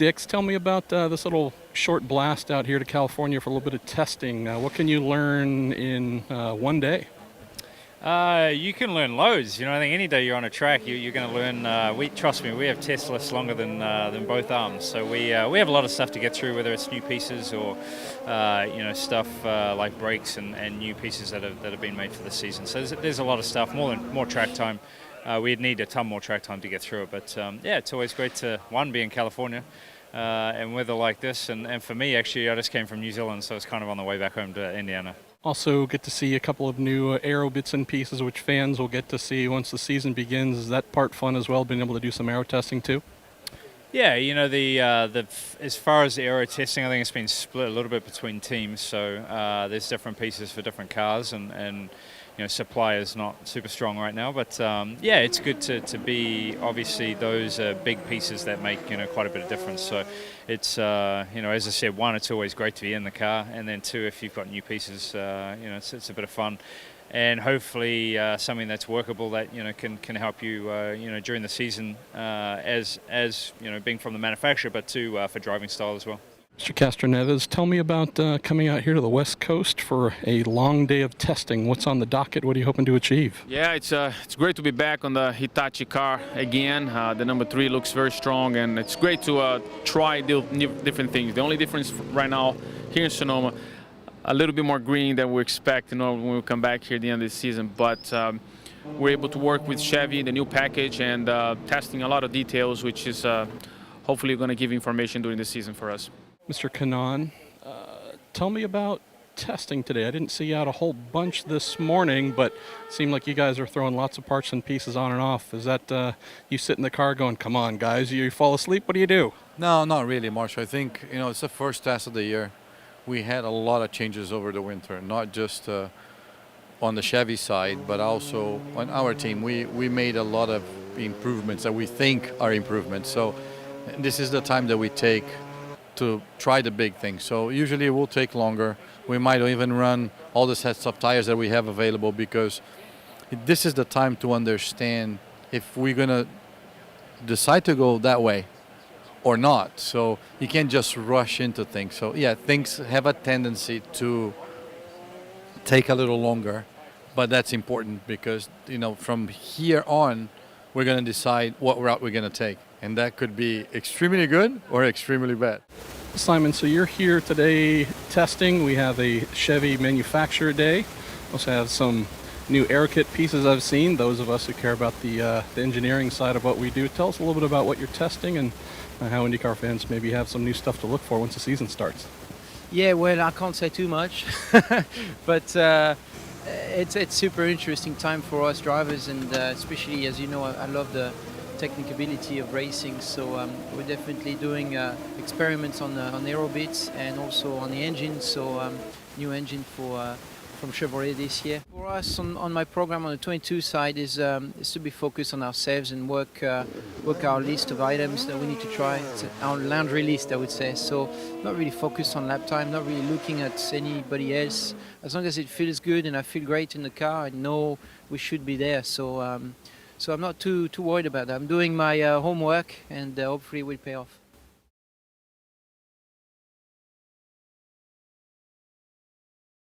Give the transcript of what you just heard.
Dix, tell me about this little short blast out here to California for a little bit of testing. What can you learn in one day? You can learn loads. I think any day you're on a track, you're going to learn. Trust me, we have test lists longer than both arms. So we have a lot of stuff to get through, whether it's new pieces or stuff like brakes and new pieces that have been made for the season. So there's a lot of stuff, more track time. We'd need a ton more track time to get through it. But it's always great to be in California and weather like this. And for me, actually, I just came from New Zealand, so it's kind of on the way back home to Indiana. Also get to see a couple of new aero bits and pieces which fans will get to see once the season begins. Is that part fun as well, being able to do some aero testing too? Yeah, the as far as the aero testing, I think it's been split a little bit between teams. So there's different pieces for different cars, and supply is not super strong right now. But it's good to be, obviously, those big pieces that make quite a bit of difference. So it's as I said, one, it's always great to be in the car, and then two, if you've got new pieces, it's a bit of fun. And hopefully something that's workable that can help you during the season as being from the manufacturer, but too for driving style as well. Mr. Castroneves, tell me about coming out here to the West Coast for a long day of testing. What's on the docket? What are you hoping to achieve? Yeah, it's great to be back on the Hitachi car again. The number 3 looks very strong, and it's great to try different things. The only difference right now here in Sonoma, a little bit more green than we expect when we come back here at the end of the season. But we're able to work with Chevy, the new package, and testing a lot of details, which is hopefully going to give information during the season for us. Mr. Kanaan, tell me about testing today. I didn't see you out a whole bunch this morning, but it seemed like you guys are throwing lots of parts and pieces on and off. Is that you sit in the car going, come on, guys, you fall asleep? What do you do? No, not really, Marshall. I think, it's the first test of the year. We had a lot of changes over the winter, not just on the Chevy side, but also on our team. We made a lot of improvements that we think are improvements. So this is the time that we take to try the big things. So usually it will take longer. We might even run all the sets of tires that we have available, because this is the time to understand if we're going to decide to go that way or not. So you can't just rush into things. So yeah, things have a tendency to take a little longer, but that's important because, from here on, we're going to decide what route we're going to take. And that could be extremely good or extremely bad. Simon, so you're here today testing. We have a Chevy manufacturer day. Also have some new aero kit pieces I've seen. Those of us who care about the engineering side of what we do. Tell us a little bit about what you're testing and how IndyCar fans maybe have some new stuff to look for once the season starts. Yeah, well, I can't say too much, but it's super interesting time for us drivers, and especially, as you know, I love the technicability of racing, so we're definitely doing experiments on aero bits and also on the engine, so new engine from Chevrolet this year. For us on my program on the 22 side is to be focused on ourselves and work our list of items that we need to try. It's our laundry list, I would say, so not really focused on lap time, not really looking at anybody else. As long as it feels good and I feel great in the car, I know we should be there, so I'm not too worried about that. I'm doing my homework, and hopefully it will pay off.